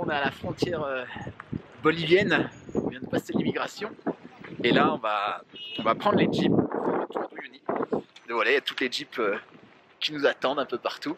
on est à la frontière bolivienne, on vient de passer l'immigration. Et là, on va prendre les jeeps, le tour d'Uyuni. Et voilà, il y a toutes les jeeps qui nous attendent un peu partout.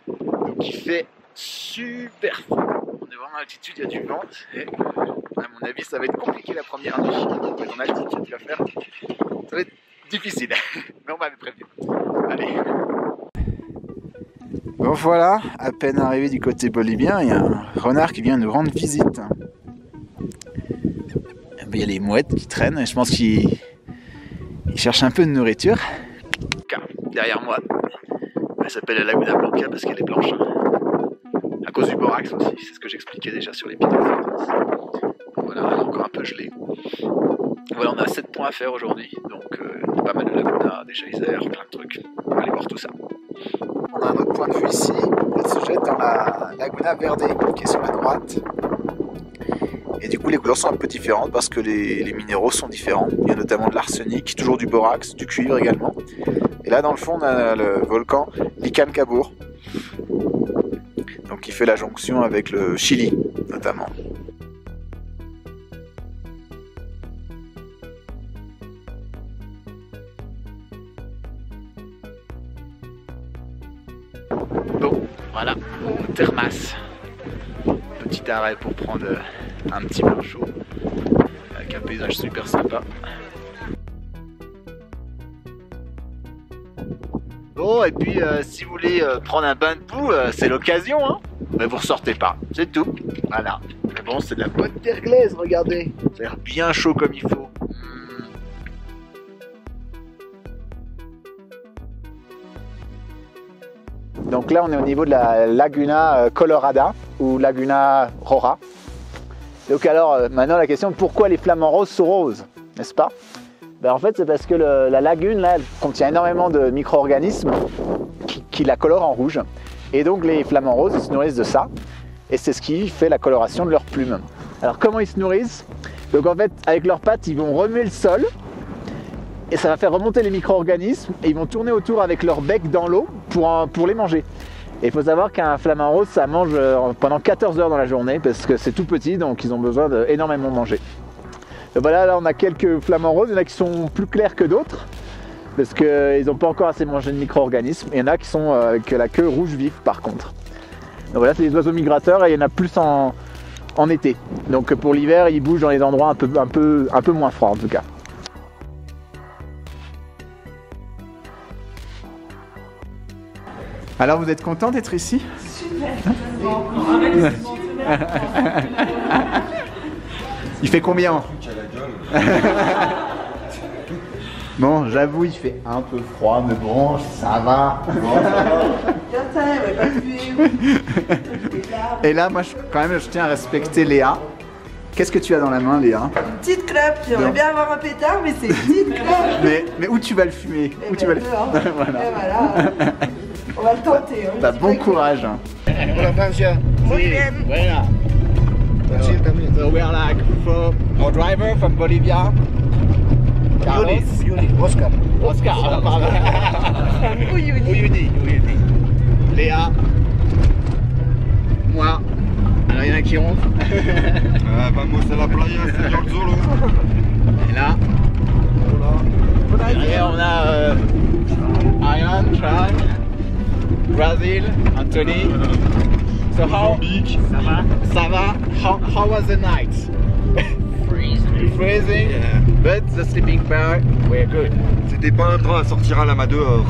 Donc il fait super froid. On est vraiment à altitude, il y a du vent. Et à mon avis, ça va être compliqué la première nuit. En altitude, tu vas faire. Ça va être difficile. Mais on va le prévenir. Allez. Bon voilà, à peine arrivé du côté bolivien, il y a un renard qui vient nous rendre visite. Il y a les mouettes qui traînent et je pense qu'ils cherchent un peu de nourriture. Car derrière moi, elle s'appelle la Laguna Blanca parce qu'elle est blanche. À cause du borax aussi, c'est ce que j'expliquais déjà sur l'épisode. Voilà, elle est encore un peu gelée. Voilà, on a 7 points à faire aujourd'hui, donc pas mal de lagunas, des geysers, plein de trucs. On va aller voir tout ça. On a un autre point de vue ici, elle se jette dans la Laguna Verde qui est sur la droite. Et du coup les couleurs sont un peu différentes parce que les minéraux sont différents. Il y a notamment de l'arsenic, toujours du borax, du cuivre également. Et là dans le fond on a le volcan Licancabur. Donc qui fait la jonction avec le Chili notamment. Bon, voilà, Termas. Petit arrêt pour prendre un petit bain chaud. Avec un paysage super sympa. Bon, et puis si vous voulez prendre un bain de boue, c'est l'occasion, hein. Mais vous ressortez pas, c'est tout. Voilà. Mais bon, c'est de la bonne terre glaise, regardez. Ça a l'air bien chaud comme il faut. Donc là, on est au niveau de la Laguna Colorada ou Laguna Roja. Donc alors, maintenant la question, pourquoi les flamants roses sont roses, n'est-ce pas? En fait, c'est parce que la lagune là, elle contient énormément de micro-organismes qui la colorent en rouge. Et donc les flamants roses, ils se nourrissent de ça. Et c'est ce qui fait la coloration de leurs plumes. Alors comment ils se nourrissent? Donc en fait, avec leurs pattes, ils vont remuer le sol. Et ça va faire remonter les micro-organismes. Et ils vont tourner autour avec leur bec dans l'eau pour les manger. Et il faut savoir qu'un flamant rose, ça mange pendant 14 heures dans la journée. Parce que c'est tout petit, donc ils ont besoin d'énormément manger. Et voilà, là on a quelques flamants roses. Il y en a qui sont plus clairs que d'autres. Parce qu'ils n'ont pas encore assez mangé de micro-organismes. Il y en a qui sont avec la queue rouge vif par contre. Donc voilà, c'est des oiseaux migrateurs et il y en a plus en été. Donc pour l'hiver, ils bougent dans les endroits un peu moins froids en tout cas. Alors vous êtes content d'être ici? Super. Il fait combien? Bon, j'avoue, il fait un peu froid, mais bon, ça va. Et là, moi, quand même, je tiens à respecter Léa. Qu'est-ce que tu as dans la main, Léa? Une petite clope. J'aimerais bien avoir un pétard, mais c'est une petite clope. Mais où tu vas le fumer? Où tu vas le fumer? Voilà. On va le tenter. Hein. Bah, bon courage. Hola Francia. Muy bien. Voilà. Brasil también. So we are like our driver from Bolivia. Uyuni, Oscar. Oscar, pardon. Uyuni. Léa. Moi. Alors il y en a qui ronflent. Vamos a la playa, señor Zolo. Et là. Derrière on a Ian, Tran, Brazil, Anthony. So how? Ça va? How was the night? Freezing, yeah. But the sleeping part, we're good. C'était pas un train à sortir à lama dehors.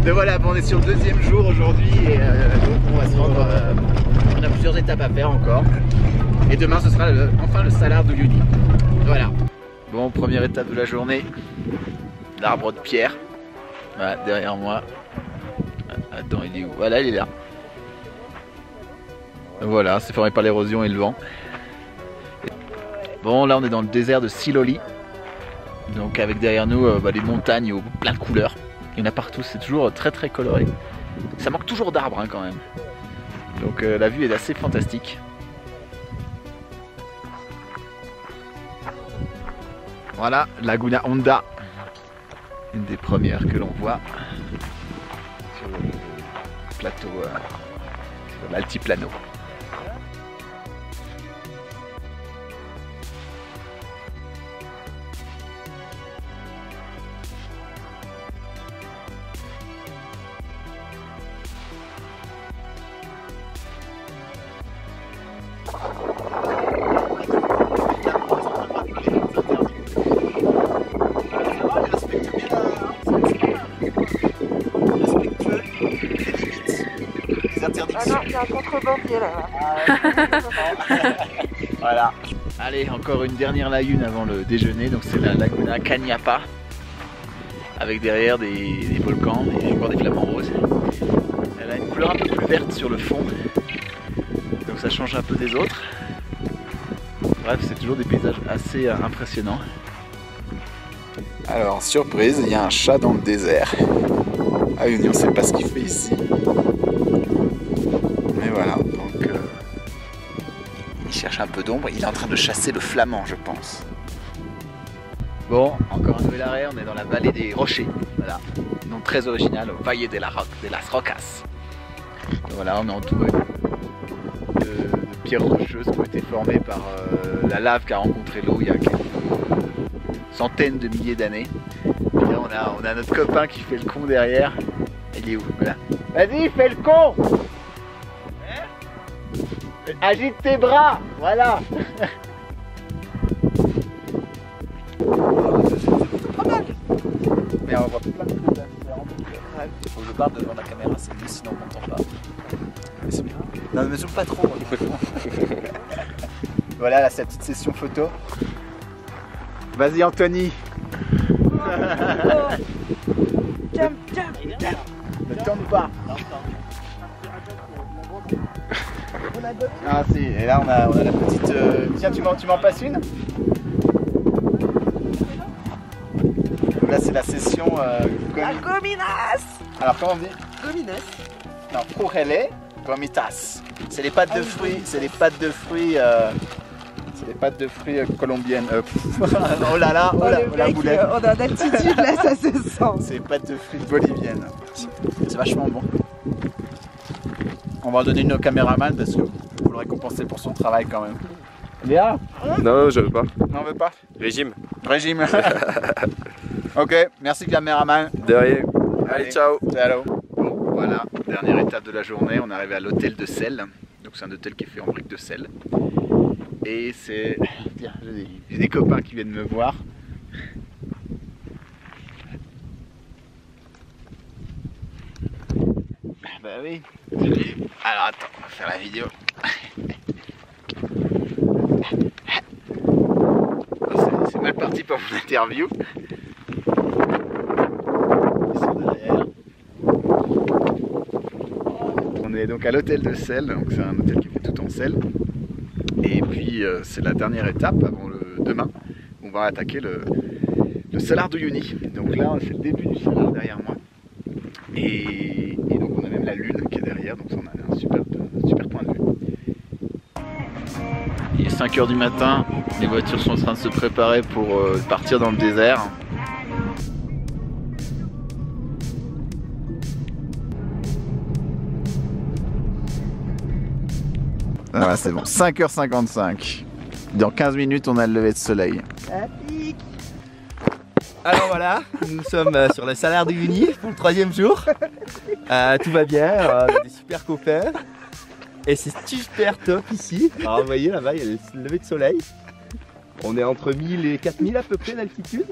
Donc voilà, bon, on est sur le deuxième jour aujourd'hui et donc on va se rendre. On a plusieurs étapes à faire encore. Et demain ce sera enfin le Salar d'Uyuni. Voilà. Bon, première étape de la journée. L'arbre de pierre. Voilà, derrière moi. Attends, il est où? Voilà, il est là. Voilà, c'est formé par l'érosion et le vent. Bon, là on est dans le désert de Siloli. Donc avec derrière nous les montagnes aux plein de couleurs. Il y en a partout, c'est toujours très très coloré. Ça manque toujours d'arbres hein, quand même. Donc la vue est assez fantastique. Voilà, Laguna Honda. Une des premières que l'on voit sur le plateau l'altiplano. Ah non, il y a un contrebandier là. Voilà. Allez, encore une dernière lagune avant le déjeuner. Donc c'est la Laguna Cañapa, avec derrière des volcans et encore des flamants roses. Elle a une couleur un peu plus verte sur le fond, donc ça change un peu des autres. Bref, c'est toujours des paysages assez impressionnants. Alors, surprise, il y a un chat dans le désert. Ah oui, on ne sait pas ce qu'il fait ici. Mais voilà, donc il cherche un peu d'ombre. Il est en train de chasser le flamand, je pense. Bon, encore un nouvel arrêt, on est dans la vallée des rochers. Voilà, nom très original, Valle de las Rocas. Voilà, on est entouré de pierres rocheuses qui ont été formées par la lave qui a rencontré l'eau il y a quelques centaines de milliers d'années. Puis là, on a notre copain qui fait le con derrière. Il est où? Voilà. Vas-y, fais le con! Agite tes bras! Voilà! Mais on voit plein de choses là. Il faut que je parte devant la caméra, c'est mieux, sinon on m'entend pas. Mais c'est bien. Non, mais zoome pas trop. Voilà, là, c'est la petite session photo. Vas-y, Anthony! Jump, jump, jump. Ne tourne pas! Ah si, et là on a la petite... Tiens, tu m'en passes une? Donc là c'est la session... La gominas. Alors comment on dit? Gominas. Non, frurele gomitas. C'est les pâtes de fruits, c'est les pâtes de fruits... C'est les pâtes de fruits colombiennes. Oh là là, oh Oh, là, le oh la mec, boulette. on a d'altitude là, ça se sent. C'est les pâtes de fruits boliviennes. C'est vachement bon. On va en donner une au caméraman parce que faut le récompenser pour son travail quand même. Léa? Non, je veux pas. Non, on veut pas? Régime. Régime. Ok, merci caméraman. De rien. Allez, ciao. Ciao. Bon, voilà, dernière étape de la journée, on est arrivé à l'hôtel de sel. Donc c'est un hôtel qui est fait en briques de sel. Et c'est... Tiens, j'ai des copains qui viennent me voir. Bah oui. Alors attends, on va faire la vidéo. C'est mal parti pour mon interview. Ils sont derrière. On est donc à l'hôtel de sel, donc c'est un hôtel qui fait tout en sel. Et puis c'est la dernière étape avant le demain. On va attaquer le Salar de Uyuni. Donc là c'est le début du Salar derrière moi. Et donc on a même la lune qui est derrière, donc on a un super point de vue. Il est 5 h du matin, les voitures sont en train de se préparer pour partir dans le désert. Voilà, c'est bon, 5 h 55. Dans 15 minutes, on a le lever de soleil. Alors voilà, nous sommes sur le Salar de Uyuni pour le 3e jour. Tout va bien, on a des super copains. Et c'est super top ici. Alors vous voyez là-bas, il y a le lever de soleil. On est entre 1000 et 4000 à peu près d'altitude.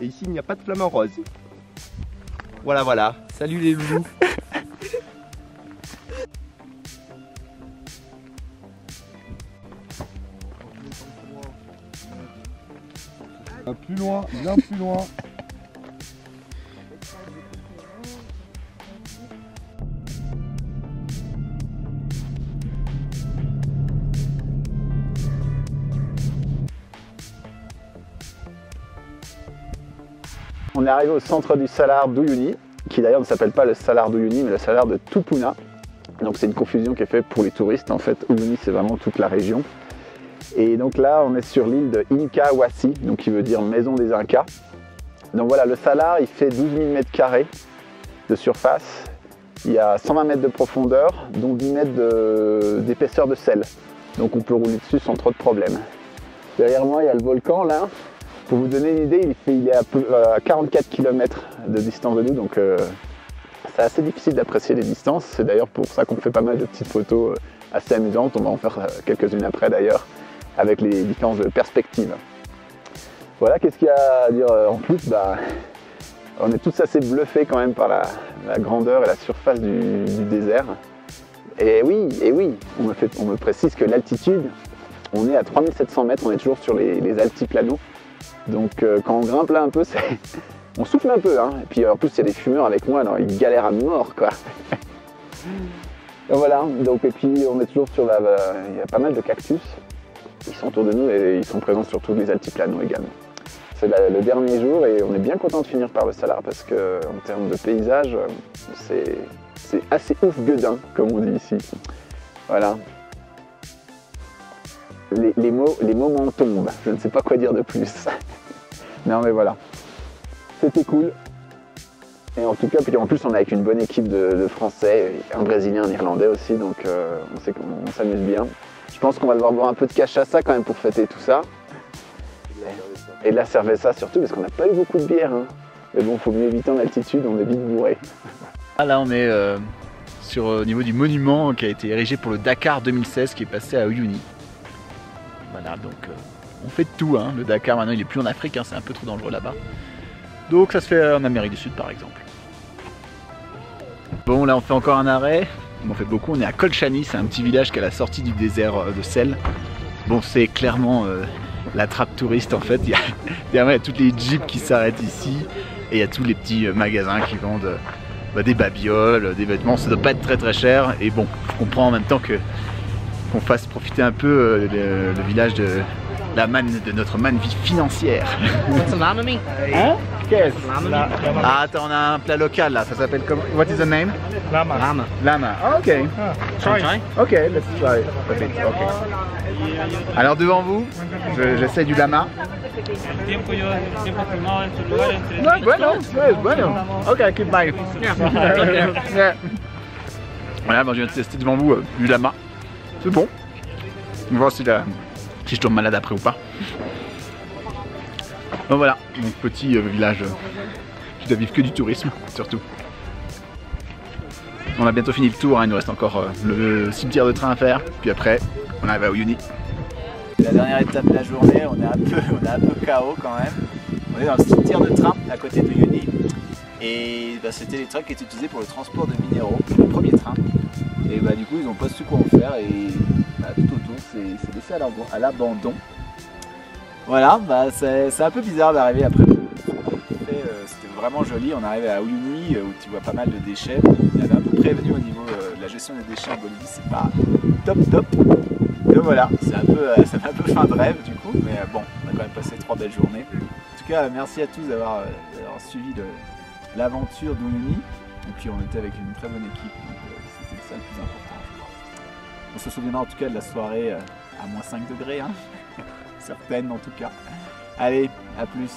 Et ici, il n'y a pas de flamant rose. Voilà, voilà. Salut les loulous. Plus loin, bien plus loin. On est arrivé au centre du Salar d'Uyuni, qui d'ailleurs ne s'appelle pas le Salar d'Uyuni, mais le Salar de Tupuna. Donc c'est une confusion qui est faite pour les touristes. En fait, Uyuni, c'est vraiment toute la région. Et donc là, on est sur l'île de Inca Huasi, donc qui veut dire maison des Incas. Donc voilà, le Salar, il fait 12 000 m² de surface. Il y a 120 mètres de profondeur, dont 10 mètres d'épaisseur de sel. Donc on peut rouler dessus sans trop de problèmes. Derrière moi, il y a le volcan là. Pour vous donner une idée, il est à 44 km de distance de nous, donc c'est assez difficile d'apprécier les distances. C'est d'ailleurs pour ça qu'on fait pas mal de petites photos assez amusantes. On va en faire quelques-unes après d'ailleurs, avec les différences de perspective. Voilà, qu'est-ce qu'il y a à dire en plus? On est tous assez bluffés quand même par la grandeur et la surface du désert. Et oui, on me précise que l'altitude, on est à 3700 mètres, on est toujours sur les altiplanos. Donc quand on grimpe là un peu, on souffle un peu. Hein. Et puis en plus, il y a des fumeurs avec moi, alors ils galèrent à mort, quoi. Et voilà, donc, et puis on est toujours sur il y a pas mal de cactus. Ils sont autour de nous et ils sont présents sur tous les altiplanos également. C'est le dernier jour et on est bien content de finir par le Salar parce qu'en termes de paysage, c'est assez ouf gueudin, comme on dit ici. Voilà. Les mots m'en tombent, je ne sais pas quoi dire de plus. Non mais voilà, c'était cool. Et en tout cas, puis en plus on est avec une bonne équipe de Français, un Brésilien, un Irlandais aussi, donc on sait qu'on s'amuse bien. Je pense qu'on va devoir boire un peu de cachaça quand même pour fêter tout ça. Et de la cerveza surtout, parce qu'on n'a pas eu beaucoup de bière. Hein. Mais bon, il faut mieux éviter en altitude, on est vite bourré. Ah, là on est au niveau du monument qui a été érigé pour le Dakar 2016 qui est passé à Uyuni. Voilà, donc on fait de tout. Hein. Le Dakar maintenant il est plus en Afrique, hein, c'est un peu trop dangereux là-bas. Donc ça se fait en Amérique du Sud par exemple. Bon, là on fait encore un arrêt. On fait beaucoup, on est à Colchani, c'est un petit village qui est à la sortie du désert de sel. Bon, c'est clairement la trappe touriste en fait. Il y a toutes les jeeps qui s'arrêtent ici et il y a tous les petits magasins qui vendent des babioles, des vêtements. Ça doit pas être très très cher et bon, je comprends en même temps qu'on fasse profiter un peu le village de notre manne vie financière. Hein? Qu'est-ce? Ah, attends, on a un plat local là, ça s'appelle comment? What is the name? Lama. Lama. Ah, ok. Ok, let's try it. Okay. Alors devant vous, j'essaie du lama. No, bueno. Ok, keep mine. Yeah. Voilà, bon, je viens de tester devant vous du lama. C'est bon. On va voir si je tombe malade après ou pas. Bon voilà, donc petit village qui doit vivre que du tourisme, surtout. On a bientôt fini le tour, hein, il nous reste encore le cimetière de train à faire, puis après on arrive à Uyuni. La dernière étape de la journée, on est un peu KO quand même. On est dans le cimetière de train à côté de Uyuni. Et c'était les trains qui étaient utilisés pour le transport de minéraux, le premier train. Et du coup ils n'ont pas su quoi en faire et tout autour c'est laissé à l'abandon. Voilà, c'est un peu bizarre d'arriver après le c'était vraiment joli, on arrive à Uyuni où tu vois pas mal de déchets. Il y avait un peu prévenu au niveau de la gestion des déchets en Bolivie, c'est pas top. Donc voilà, ça fait un peu fin de rêve du coup, mais bon, on a quand même passé 3 belles journées. En tout cas, merci à tous d'avoir suivi l'aventure d'Uyuni. Et puis on était avec une très bonne équipe, donc c'était ça le plus important je crois. On se souviendra en tout cas de la soirée à -5 degrés, hein. Certaines en tout cas. Allez, à plus.